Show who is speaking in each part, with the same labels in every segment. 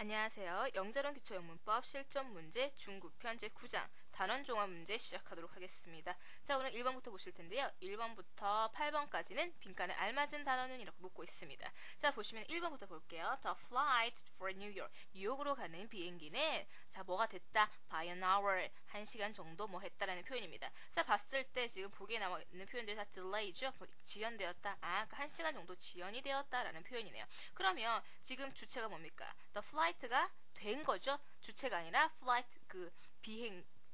Speaker 1: 안녕하세요. 영재론 기초영문법 실전 문제 중급편 제9장 단원 종합 문제 시작하도록 하겠습니다. 자, 오늘 1번부터 보실 텐데요. 1번부터 8번까지는 빈칸에 알맞은 단어는 이렇게 묻고 있습니다. 자, 보시면 1번부터 볼게요. The flight for New York. 뉴욕으로 가는 비행기는 자, 뭐가 됐다? By an hour. 1시간 정도 뭐 했다라는 표현입니다. 자, 봤을 때 지금 보기에 나와 있는 표현들이 다 delay죠? 지연되었다. 아, 1시간 정도 지연이 되었다라는 표현이네요. 그러면 지금 주체가 뭡니까? The flight가 된 거죠. 주체가 아니라 flight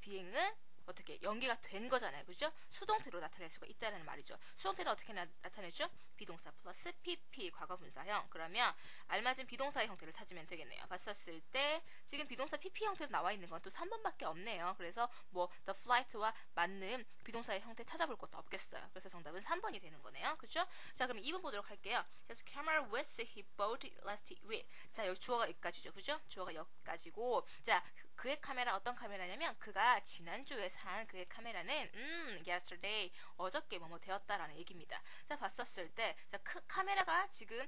Speaker 1: 비행은 어떻게 연기가 된 거잖아요. 그죠? 수동태로 나타낼 수가 있다는 말이죠. 수동태는 어떻게 나타내죠? 비동사 플러스 PP 과거분사형. 그러면 알맞은 비동사의 형태를 찾으면 되겠네요. 봤었을 때 지금 비동사 PP 형태로 나와 있는 건 또 3번밖에 없네요. 그래서 뭐 the flight와 맞는 비동사의 형태 찾아볼 것도 없겠어요. 그래서 정답은 3번이 되는 거네요. 그죠? 자, 그럼 2번 보도록 할게요. 그래서 camera which he bought last week. 자, 여기 주어가 여기까지죠. 그죠? 주어가 여기까지고. 자, 그의 카메라 어떤 카메라냐면 그가 지난주에 산 그의 카메라는 yesterday 어저께 뭐뭐 되었다라는 얘기입니다. 자, 봤었을 때 자, 카메라가 지금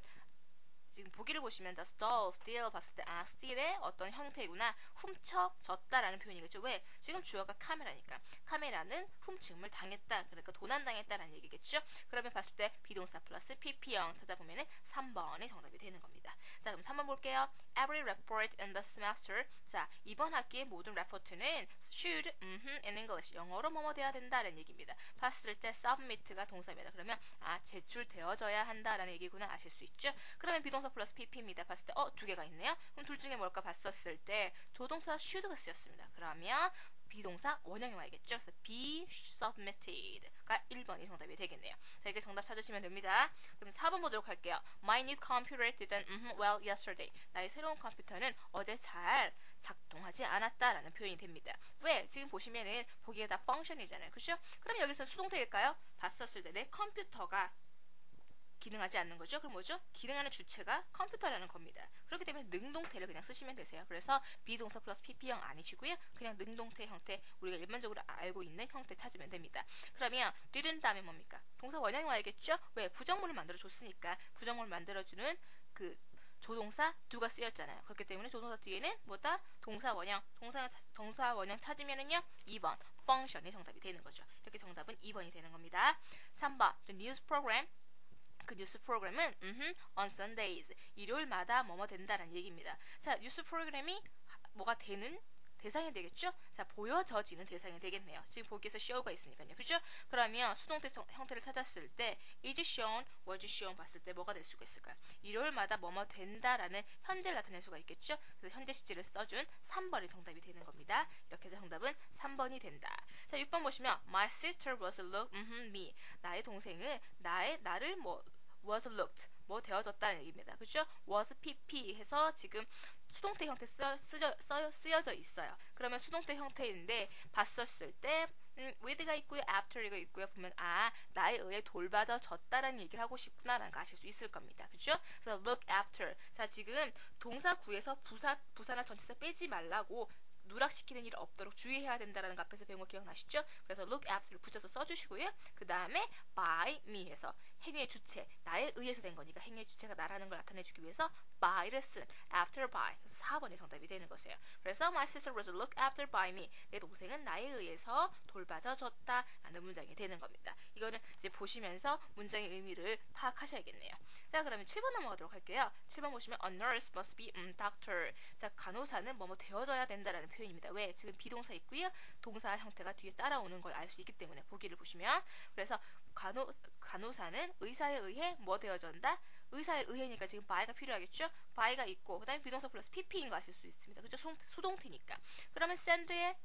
Speaker 1: 보기를 보시면 the steal 봤을 때 steal의 어떤 형태구나 훔쳐졌다라는 표현이겠죠. 왜? 지금 주어가 카메라니까 카메라는 훔침을 당했다. 그러니까 도난당했다라는 얘기겠죠. 그러면 봤을 때 비동사 플러스 PP형 찾아보면 3번이 정답이 되는 겁니다. 자, 그럼 3번 볼게요. Every report in the semester. 자, 이번 학기의 모든 레포트는 should in English 영어로 뭐뭐 돼야 된다라는 얘기입니다. 봤을 때 submit가 동사입니다. 그러면 제출되어져야 한다라는 얘기구나 아실 수 있죠. 그러면 비동사 플러스 PP입니다. 봤을 때 두 개가 있네요. 그럼 둘 중에 뭘까 봤었을 때 조동사 should가 쓰였습니다. 그러면 비동사 원형이 와야겠죠. 그래서 be submitted가 1번이 정답이 되겠네요. 자, 이렇게 정답 찾으시면 됩니다. 그럼 4번 보도록 할게요. My new computer didn't well yesterday. 나의 새로운 컴퓨터는 어제 잘 작동하지 않았다라는 표현이 됩니다. 왜? 지금 보시면은 보기에 다 function이잖아요. 그렇죠? 그럼 여기서 수동태일까요? 봤었을 때 내 컴퓨터가 기능하지 않는 거죠. 그럼 뭐죠? 기능하는 주체가 컴퓨터라는 겁니다. 그렇기 때문에 능동태를 그냥 쓰시면 되세요. 그래서 비동사 플러스 PP형 아니시고요. 그냥 능동태 형태, 우리가 일반적으로 알고 있는 형태 찾으면 됩니다. 그러면 didn't 다음에 뭡니까? 동사 원형이 와야겠죠? 왜? 부정문을 만들어줬으니까 부정문을 만들어주는 그 조동사 do가 쓰였잖아요. 그렇기 때문에 조동사 뒤에는 뭐다? 동사 원형. 동사 원형 찾으면은요 2번 function이 정답이 되는 거죠. 이렇게 정답은 2번이 되는 겁니다. 3번 the news program. 그 뉴스 프로그램은 on Sundays 일요일마다 뭐뭐 된다라는 얘기입니다. 자, 뉴스 프로그램이 뭐가 되는 대상이 되겠죠? 자, 보여져지는 대상이 되겠네요. 지금 보기에서 show가 있으니까요. 그죠? 그러면 수동태 형태를 찾았을 때 is shown, was shown 봤을 때 뭐가 될 수가 있을까요? 일요일마다 뭐뭐 된다라는 현재를 나타낼 수가 있겠죠? 그래서 현재 시제를 써준 3번이 정답이 되는 겁니다. 이렇게 해서 정답은 3번이 된다. 자, 6번 보시면 my sister was look me. 나의 동생은 나를 was looked 뭐 되어졌다는 얘기입니다. 그렇죠? was pp 해서 지금 수동태 형태 쓰여져 있어요. 그러면 수동태 형태인데 봤었을 때 with가 있고요, after가 있고요. 보면 나에 의해 돌봐져졌다라는 얘기를 하고 싶구나라는 거 아실 수 있을 겁니다. 그렇죠? 그래서 look after. 자, 지금 동사 구에서 부사나 전치사 빼지 말라고 누락시키는 일이 없도록 주의해야 된다는 거 앞에서 배운 거 기억나시죠? 그래서 look after를 붙여서 써주시고요. 그 다음에 by me 해서 행위의 주체, 나에 의해서 된 거니까 행위의 주체가 나라는 걸 나타내주기 위해서 by를 쓴 after by. 그래서 4번이 정답이 되는 것이에요. 그래서 my sister was looked after by me. 내 동생은 나에 의해서 돌봐져줬다 라는 문장이 되는 겁니다. 이거는 이제 보시면서 문장의 의미를 파악하셔야겠네요. 자, 그러면 7번 넘어가도록 할게요. 7번 보시면 a nurse must be doctor. 자, 간호사는 뭐뭐 되어져야 된다라는 표현입니다. 왜? 지금 비동사 있고요. 동사 형태가 뒤에 따라오는 걸 알 수 있기 때문에 보기를 보시면 그래서 간호사는 의사에 의해 뭐 되어진다? 의사에 의해니까 지금 by가 필요하겠죠? by가 있고 그 다음에 비동사 플러스 pp인 거 아실 수 있습니다. 그죠? 수동태니까. 그러면 send의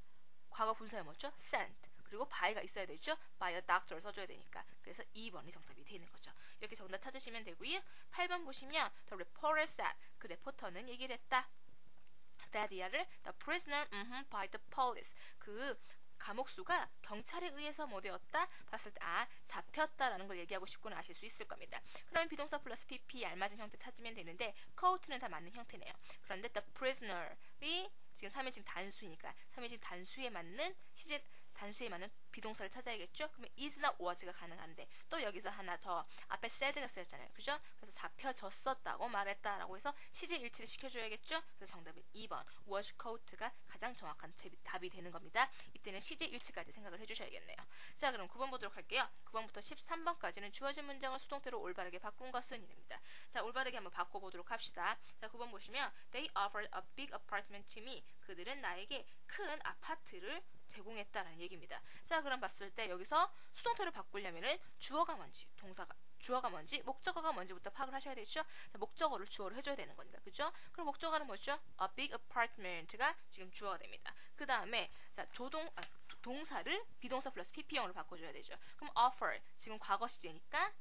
Speaker 1: 과거 분사가 뭐죠? sent. 그리고 by가 있어야 되죠? by a doctor 써줘야 되니까. 그래서 2번이 정답이 되는 거죠. 이렇게 정답 찾으시면 되고요. 8번 보시면 the reporter said. 그 레포터는 얘기를 했다. that year the prisoner by the police. 그 감옥수가 경찰에 의해서 뭐 되었다? 봤을 때 잡혔다라는 걸 얘기하고 싶구나 아실 수 있을 겁니다. 그러면 비동사 플러스 pp 알맞은 형태 찾으면 되는데 court는 다 맞는 형태네요. 그런데 the prisoner이 지금 3인칭 단수니까 3인칭 단수에 맞는 단수에 맞는 비동사를 찾아야겠죠? 그러면 is나 was가 가능한데 또 여기서 하나 더 앞에 said가 쓰였잖아요. 그죠? 그래서 잡혀졌었다고 말했다라고 해서 시제 일치를 시켜줘야겠죠? 그래서 정답은 2번 was caught가 가장 정확한 답이 되는 겁니다. 이때는 시제 일치까지 생각을 해주셔야겠네요. 자, 그럼 9번 보도록 할게요. 9번부터 13번까지는 주어진 문장을 수동태로 올바르게 바꾼 것은 이랍니다. 자, 올바르게 한번 바꿔보도록 합시다. 자, 9번 보시면 They offered a big apartment to me. 그들은 나에게 큰 아파트를 제공했다라는 얘기입니다. 자, 그럼 봤을 때 여기서 수동태로 바꾸려면은 주어가 뭔지, 주어가 뭔지, 목적어가 뭔지부터 파악을 하셔야 되죠. 자, 목적어를 주어로 해줘야 되는 거니까, 그죠? 그럼 목적어는 뭐죠? A big apartment가 지금 주어가 됩니다. 그 다음에 자, 동사를 비동사 플러스 PP형으로 바꿔줘야 되죠. 그럼 offer 지금 과거 시제니까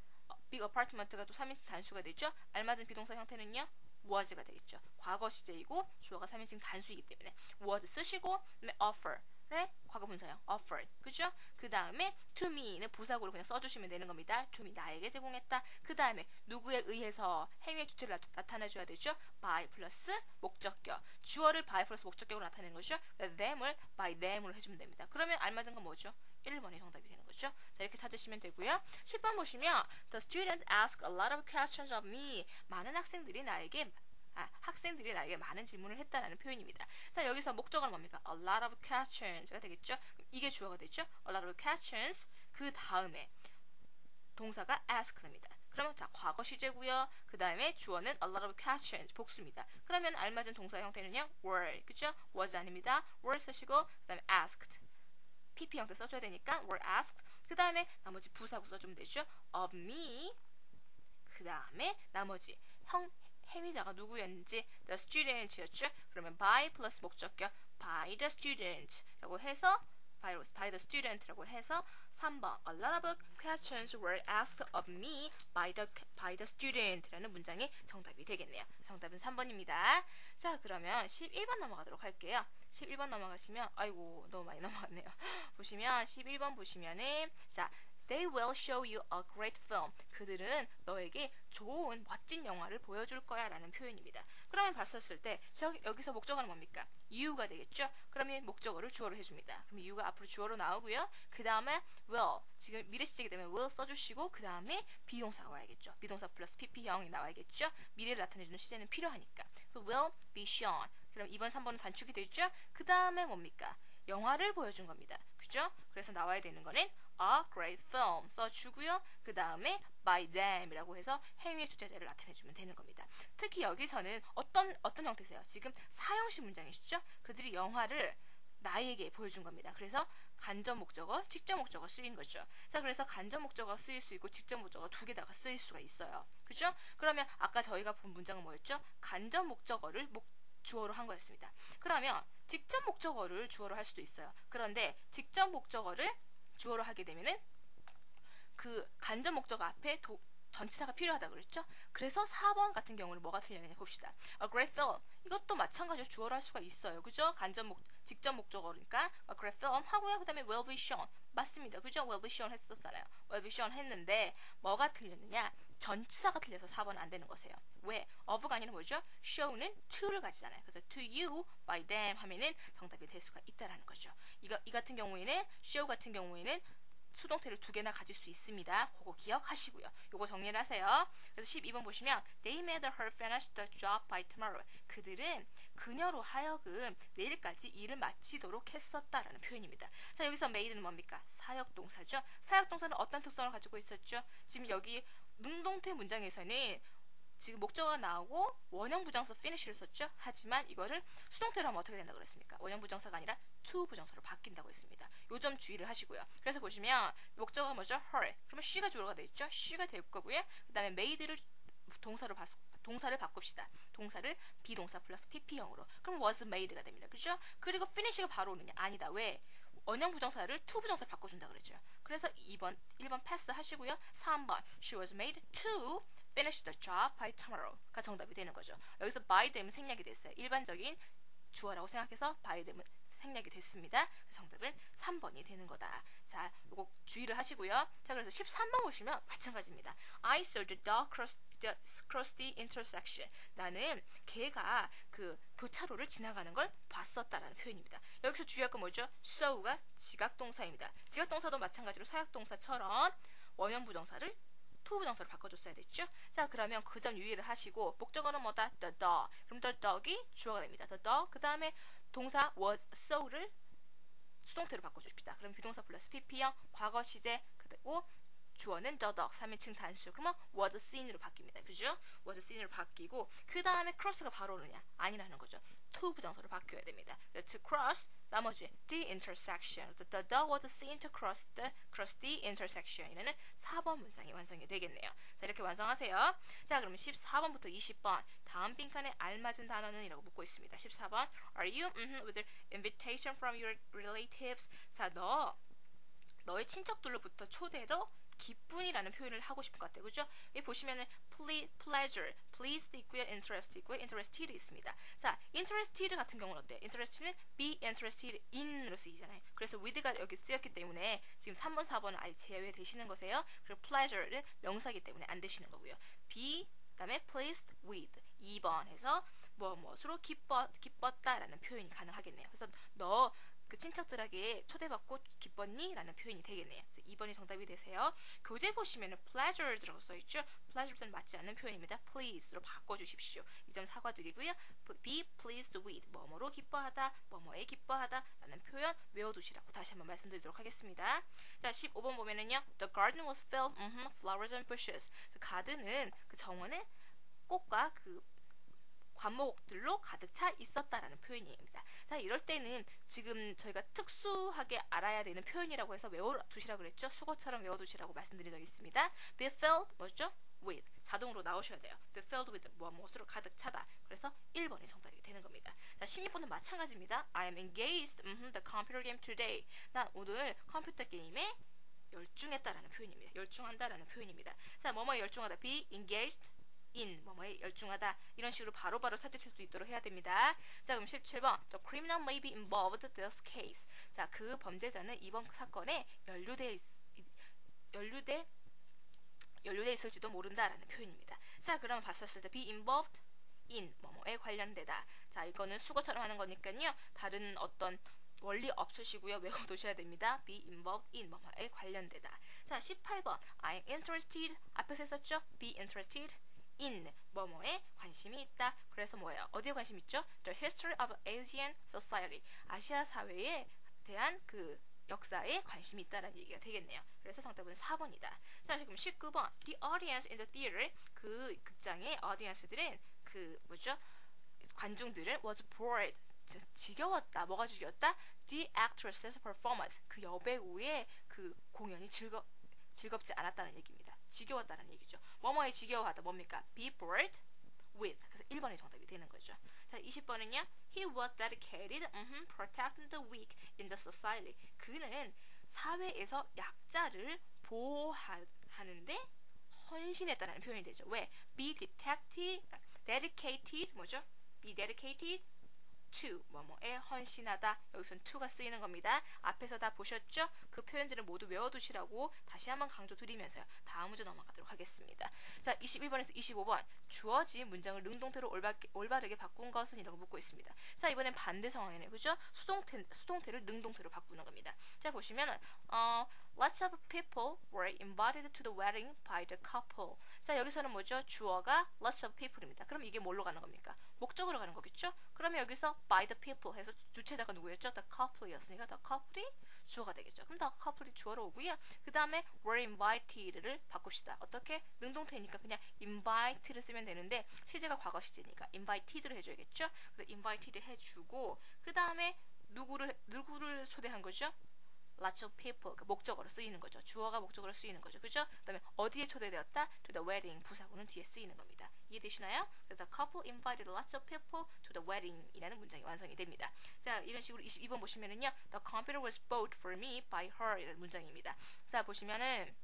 Speaker 1: big apartment가 또 3인칭 단수가 되죠. 알맞은 비동사 형태는요? was가 되겠죠. 과거 시제이고 주어가 3인칭 단수이기 때문에 was 쓰시고 그다음에 offer의 과거 분사형 offered. 그죠? 그 다음에 to me는 부사구로 그냥 써주시면 되는 겁니다. to me 나에게 제공했다. 그 다음에 누구에 의해서 행위의 주체를 나타내줘야 되죠. by 플러스 목적격. 주어를 by 플러스 목적격으로 나타내는 거죠. them을 by them으로 해주면 됩니다. 그러면 알맞은 건 뭐죠? 1번이 정답이 되는 거죠. 자, 이렇게 찾으시면 되고요. 10번 보시면 The student asked a lot of questions of me. 많은 학생들이 나에게 많은 질문을 했다라는 표현입니다. 자, 여기서 목적어는 뭡니까? A lot of questions가 되겠죠. 이게 주어가 되죠. A lot of questions. 그 다음에 동사가 ask입니다. 그러면 자, 과거 시제고요. 그 다음에 주어는 a lot of questions 복수입니다. 그러면 알맞은 동사 형태는요, were. 그죠? was 아닙니다. were 쓰시고 그 다음에 asked. PP 형태 써줘야 되니까 were asked. 그 다음에 나머지 부사구 써주면 되죠. of me. 그 다음에 나머지 행위자가 누구였는지 the student였죠. 그러면 by 플러스 목적격 by the student 라고 해서 by the student라고 해서 3번 A lot of questions were asked of me by the student 라는 문장이 정답이 되겠네요. 정답은 3번입니다. 자, 그러면 11번 넘어가도록 할게요. 11번 넘어가시면 아이고 너무 많이 넘어갔네요. 보시면 11번 보시면은 자, They will show you a great film. 그들은 너에게 좋은 멋진 영화를 보여줄 거야 라는 표현입니다. 그러면 봤었을 때 여기서 목적어는 뭡니까? you가 되겠죠? 그러면 목적어를 주어로 해줍니다. 그럼 you가 앞으로 주어로 나오고요. 그 다음에 will, 지금 미래 시제이기 때문에 will 써주시고 그 다음에 비동사가 와야겠죠. 비동사 플러스 PP형이 나와야겠죠. 미래를 나타내주는 시제는 필요하니까. 그래서 will be shown. 그럼 2번, 3번은 단축이 되죠? 그 다음에 뭡니까? 영화를 보여준 겁니다. 그죠? 그래서 나와야 되는 거는 a great film 써주고요. 그 다음에 by them 이라고 해서 행위의 주체자를 나타내주면 되는 겁니다. 특히 여기서는 어떤 형태세요? 지금 사형식 문장이시죠? 그들이 영화를 나에게 보여준 겁니다. 그래서 간접 목적어, 직접 목적어 쓰인 거죠. 자, 그래서 간접 목적어가 쓰일 수 있고 직접 목적어 두 개다가 쓰일 수가 있어요. 그죠? 그러면 아까 저희가 본 문장은 뭐였죠? 간접 목적어를 주어로 한 거였습니다. 그러면 직접 목적어를 주어로 할 수도 있어요. 그런데 직접 목적어를 주어로 하게 되면은 그 간접 목적어 앞에 전치사가 필요하다 그랬죠? 그래서 4번 같은 경우는 뭐가 틀렸냐 봅시다. A great film. 이것도 마찬가지로 주어로 할 수가 있어요. 그죠? 직접 목적어니까 a great film 하고요. 그 다음에 will be shown. 맞습니다. 그죠? will be shown 했었잖아요. will be shown 했는데 뭐가 틀렸느냐? 전치사가 틀려서 4번은 안 되는 거세요. 왜? of가 아니라 뭐죠? show는 to를 가지잖아요. 그래서 to you by them 하면은 정답이 될 수가 있다라는 거죠. 이 같은 경우에는 show 같은 경우에는 수동태를 두 개나 가질 수 있습니다. 그거 기억하시고요. 요거 정리를 하세요. 그래서 12번 보시면 They made her finish the job by tomorrow. 그들은 그녀로 하여금 내일까지 일을 마치도록 했었다라는 표현입니다. 자, 여기서 made는 뭡니까? 사역동사죠. 사역동사는 어떤 특성을 가지고 있었죠? 지금 여기 능동태 문장에서는 지금 목적어가 나오고 원형 부정사 finish를 썼죠. 하지만 이거를 수동태로 하면 어떻게 된다고 그랬습니까? 원형 부정사가 아니라 to 부정사로 바뀐다고 했습니다. 요 점 주의를 하시고요. 그래서 보시면 목적어가 뭐죠? her. 그러면 she가 주어가 되겠죠? she가 될 거고요. 그 다음에 made를 동사를 바꿉시다. 동사를 비동사 플러스 PP형으로. 그럼 was made가 됩니다. 그죠? 그리고 finish가 바로 오느냐? 아니다. 왜? 원형 부정사를 to 부정사로 바꿔준다 그랬죠. 그래서 1번 패스 하시고요. 3번 she was made to finish the job by tomorrow가 정답이 되는 거죠. 여기서 by them은 생략이 됐어요. 일반적인 주어라고 생각해서 by them은 생략이 됐습니다. 정답은 3번이 되는 거다. 자, 이거 주의를 하시고요. 자, 그래서 13번 보시면 마찬가지입니다. I saw the dog cross the intersection. 나는 개가 그 교차로를 지나가는 걸 봤었다라는 표현입니다. 여기서 주의할 건 뭐죠? saw가 지각동사입니다. 지각동사도 마찬가지로 사역동사처럼 원형부정사를 투부정사로 바꿔줬어야 됐죠. 자, 그러면 그 점 유의를 하시고 목적어는 뭐다? The dog. 그럼 the dog이 주어가 됩니다. The dog. 그 다음에 동사 was saw를 수동태로 바꿔줍시다. 그럼 비동사 플러스 pp형 과거 시제 그리고 주어는 the dog 3인칭 단수. 그러면 was seen으로 바뀝니다. 그죠? was seen으로 바뀌고 그 다음에 cross가 바로 오느냐? 아니라는 거죠. to 부정사로 바뀌어야 됩니다. to cross 나머지 the intersection. The dog was seen to cross the intersection. 이라는 4번 문장이 완성이 되겠네요. 자, 이렇게 완성하세요. 자, 그러면 14번부터 20번 다음 빈칸에 알맞은 단어는 이라고 묻고 있습니다. 14번 Are you with the invitation from your relatives? 자, 너의 친척들로부터 초대로 기쁨이라는 표현을 하고 싶은 것 같아요. 그죠? 여기 보시면은 pleasure, pleased 있고요. interest 있고요. interested 있습니다. 자, interested 같은 경우는 어때요? interested는 be interested in으로 쓰이잖아요. 그래서 with가 여기 쓰였기 때문에 지금 3번, 4번은 아예 제외되시는 거세요. 그리고 pleasure는 명사이기 때문에 안 되시는 거고요. be, 그 다음에 pleased with 2번 해서 무엇으로 기뻤다라는 표현이 가능하겠네요. 그래서 너 그 친척들에게 초대받고 기뻤니? 라는 표현이 되겠네요. 그래서 2번이 정답이 되세요. 교재 보시면은 pleasure라고 써있죠. pleasure는 맞지 않는 표현입니다. please로 바꿔주십시오. 이 점 사과드리고요. be pleased with 뭐뭐로 기뻐하다, 뭐뭐에 기뻐하다 라는 표현 외워두시라고 다시 한번 말씀드리도록 하겠습니다. 자, 15번 보면은요. The garden was filled with flowers and bushes. 가든은 그 정원에 꽃과 그 관목들로 가득 차 있었다라는 표현입니다. 자, 이럴 때는 지금 저희가 특수하게 알아야 되는 표현이라고 해서 외워두시라고 그랬죠. 수거처럼 외워두시라고 말씀드린 적이 있습니다. be filled 뭐죠? with 자동으로 나오셔야 돼요. be filled with 무엇으로 가득 차다. 그래서 1번이 정답이 되는 겁니다. 자, 16번은 마찬가지입니다. I am engaged the computer game today. 난 오늘 컴퓨터 게임에 열중했다라는 표현입니다. 열중한다라는 표현입니다. 자, 뭐뭐에 열중하다. be engaged in 뭐뭐에 열중하다 이런 식으로 바로바로 찾으실 수 있도록 해야 됩니다. 자, 그럼 17번 The criminal may be involved in this case. 자, 그 범죄자는 이번 사건에 연루돼 있을지도 모른다라는 표현입니다. 자, 그러면 봤었을 때 be involved in 뭐뭐에 관련되다. 자, 이거는 수거처럼 하는 거니까요. 다른 어떤 원리 없으시고요. 외워두셔야 됩니다. be involved in 뭐뭐에 관련되다. 자, 18번 I'm interested 앞에서 했었죠. be interested in 뭐뭐에 관심이 있다. 그래서 뭐예요? 어디에 관심 있죠? The history of Asian society. 아시아 사회에 대한 그 역사에 관심이 있다라는 얘기가 되겠네요. 그래서 정답은 4번이다. 자, 그럼 19번 The audience in the theater. 그 극장의 audience들은 그 뭐죠? 관중들은 was bored. 지겨웠다. 뭐가 지겨웠다? The actress's performance. 그 여배우의 그 공연이 즐겁지 않았다는 얘기입니다. 지겨웠다는 얘기죠. 뭐뭐에 지겨워하다 뭡니까? be bored with. 그래서 1번이 정답이 되는 거죠. 자, 20번은요. He was dedicated protecting the weak in the society. 그는 사회에서 약자를 보호하는데 헌신했다는 표현이 되죠. 왜? be dedicated 뭐죠? be dedicated to 뭐뭐에 헌신하다. 여기선 to가 쓰이는 겁니다. 앞에서 다 보셨죠? 그 표현들을 모두 외워두시라고 다시 한번 강조드리면서요. 다음 문제 넘어가도록 하겠습니다. 자, 21번에서 25번 주어진 문장을 능동태로 올바르게 바꾼 것은 이라고 묻고 있습니다. 자, 이번엔 반대 상황이네요. 그죠? 수동태를 능동태로 바꾸는 겁니다. 자, 보시면은 lots of people were invited to the wedding by the couple. 자, 여기서는 뭐죠? 주어가 lots of people입니다. 그럼 이게 뭘로 가는 겁니까? 목적으로 가는 거겠죠? 그러면 여기서 by the people 해서 주체자가 누구였죠? the couple이었으니까 the couple이 주어가 되겠죠. 그럼 the couple이 주어로 오고요. 그 다음에 were invited를 바꿉시다. 어떻게? 능동태니까 그냥 invite를 쓰면 되는데 시제가 과거 시제니까 invited로 해줘야겠죠? 그래서 invited 해주고 그 다음에 누구를 초대한 거죠? lots of people, 그 목적어로 쓰이는 거죠. 주어가 목적어로 쓰이는 거죠. 그죠? 그 다음에 어디에 초대되었다? to the wedding, 부사구는 뒤에 쓰이는 겁니다. 이해되시나요? 그래서 the couple invited lots of people to the wedding 이라는 문장이 완성이 됩니다. 자, 이런 식으로 22번 보시면은요. The computer was bought for me by her 이라는 문장입니다. 자, 보시면은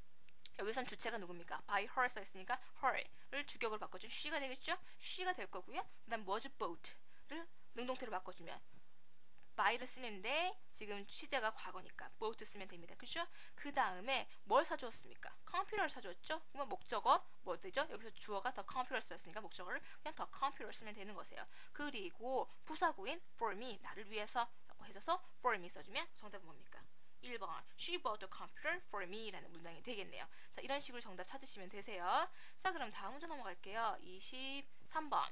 Speaker 1: 여기선 주체가 누굽니까? by her 써있으니까 her를 주격으로 바꿔준 she가 되겠죠? she가 될 거고요. 그 다음 was bought를 능동태로 바꿔주면 by를 쓰는데 지금 시제가 과거니까 both 쓰면 됩니다. 그죠? 그 다음에 뭘 사주었습니까? 컴퓨터를 사주었죠? 그러면 목적어 뭐 되죠? 여기서 주어가 the computer 썼으니까 목적어를 그냥 the computer 쓰면 되는 거세요. 그리고 부사구인 for me, 나를 위해서 라고 해줘서 for me 써주면 정답은 뭡니까? 1번 She bought the computer for me 라는 문장이 되겠네요. 자, 이런 식으로 정답 찾으시면 되세요. 자, 그럼 다음 문제 넘어갈게요. 23번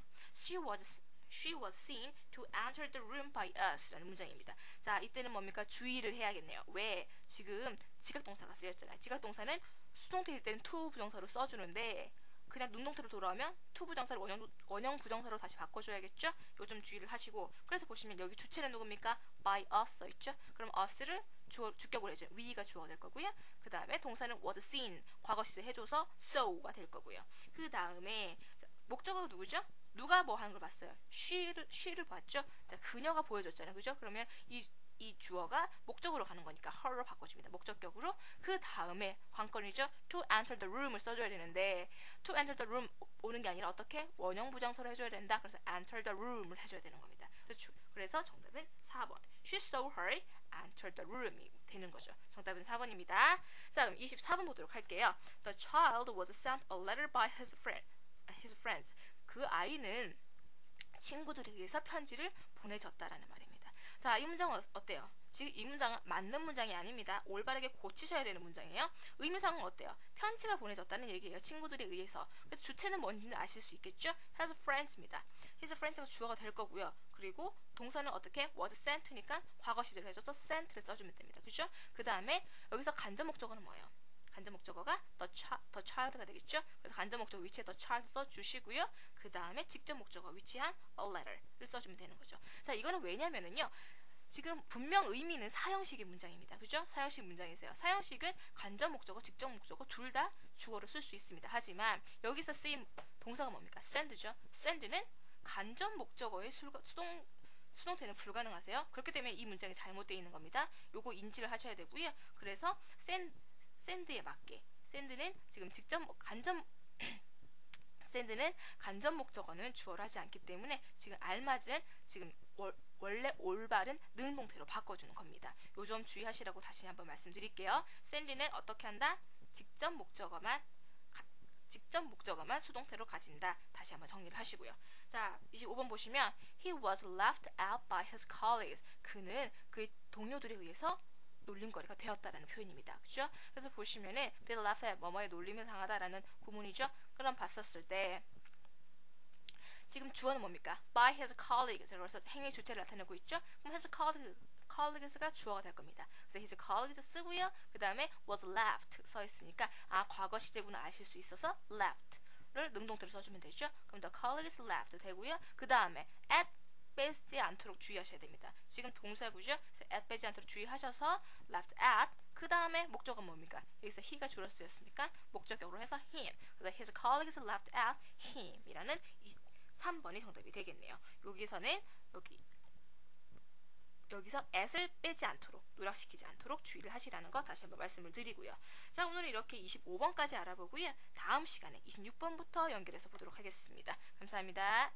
Speaker 1: She was seen to enter the room by us 라는 문장입니다. 자, 이때는 뭡니까? 주의를 해야겠네요. 왜? 지금 지각동사가 쓰였잖아요. 지각동사는 수동태일 때는 to 부정사로 써주는데 그냥 능동태로 돌아오면 to 부정사를 원형 부정사로 다시 바꿔줘야겠죠? 요점 주의를 하시고, 그래서 보시면 여기 주체는 누굽니까? by us 써있죠? 그럼 us를 주격으로 해줘요. we가 주어가 될 거고요. 그 다음에 동사는 was seen, 과거 시제 해줘서 so가 될 거고요. 그 다음에 목적어가 누구죠? 누가 뭐 하는 걸 봤어요? she를 봤죠? 자, 그녀가 보여줬잖아요. 그죠? 그러면 이 주어가 목적으로 가는 거니까 her로 바꿔줍니다. 목적격으로. 그 다음에 관건이죠. to enter the room을 써줘야 되는데 to enter the room 오는 게 아니라 어떻게? 원형 부정사로 해줘야 된다. 그래서 enter the room을 해줘야 되는 겁니다. 그래서 정답은 4번. She saw her enter the room이 되는 거죠. 정답은 4번입니다. 자, 그럼 24번 보도록 할게요. The child was sent a letter by his friends. 그 아이는 친구들에 의해서 편지를 보내줬다라는 말입니다. 자, 이 문장은 어때요? 지금 이 문장은 맞는 문장이 아닙니다. 올바르게 고치셔야 되는 문장이에요. 의미상은 어때요? 편지가 보내졌다는 얘기예요. 친구들에 의해서. 그래서 주체는 뭔지 아실 수 있겠죠? His friends입니다. His friends가 주어가 될 거고요. 그리고 동사는 어떻게? was sent니까 과거 시제를 해줘서 sent를 써주면 됩니다. 그죠? 그 다음에 여기서 간접 목적어는 뭐예요? 간접 목적어가 the child가 되겠죠? 그래서 간접 목적어 위치에 the child 써주시고요. 그 다음에 직접 목적어 위치한 a letter를 써주면 되는 거죠. 자, 이거는 왜냐면은요. 지금 분명 의미는 사형식의 문장입니다. 그죠? 사형식 문장이세요. 사형식은 간접 목적어, 직접 목적어 둘 다 주어로 쓸 수 있습니다. 하지만 여기서 쓰인 동사가 뭡니까? send죠. send는 간접 목적어의 수동태는 불가능하세요. 그렇기 때문에 이 문장이 잘못되어 있는 겁니다. 요거 인지를 하셔야 되고요. 그래서 send에 맞게 send는 지금 send는 간접 목적어는 주어를 하지 않기 때문에 지금 알맞은 지금 원래 올바른 능동태로 바꿔주는 겁니다. 요 점 주의하시라고 다시 한번 말씀드릴게요. send는 어떻게 한다? 직접 목적어만 수동태로 가진다. 다시 한번 정리를 하시고요. 자, 25번 보시면 He was left out by his colleagues. 그는 그의 동료들에 의해서 놀림거리가 되었다라는 표현입니다. 그죠? 그래서 보시면은 be left at 뭐뭐에 놀림을 당하다라는 구문이죠. 그럼 봤었을 때 지금 주어는 뭡니까? by his colleagues. 그래서 행위 주체를 나타내고 있죠. 그럼 his colleagues가 주어가 될 겁니다. 그래서 his colleagues 쓰고요. 그 다음에 was left 써 있으니까 과거 시제구나 아실 수 있어서 left를 능동태로 써주면 되죠. 그럼 the colleagues left 되고요. 그 다음에 at 빼지 않도록 주의하셔야 됩니다. 지금 동사구죠. 그래서 at 빼지 않도록 주의하셔서 left at 그 다음에 목적어가 뭡니까? 여기서 he가 주로 쓰였으니까 목적격으로 해서 him. 그래서 his colleagues left at him 이라는 3번이 정답이 되겠네요. 여기서 at을 빼지 않도록 누락시키지 않도록 주의를 하시라는 거 다시 한번 말씀을 드리고요. 자, 오늘은 이렇게 25번까지 알아보고요. 다음 시간에 26번부터 연결해서 보도록 하겠습니다. 감사합니다.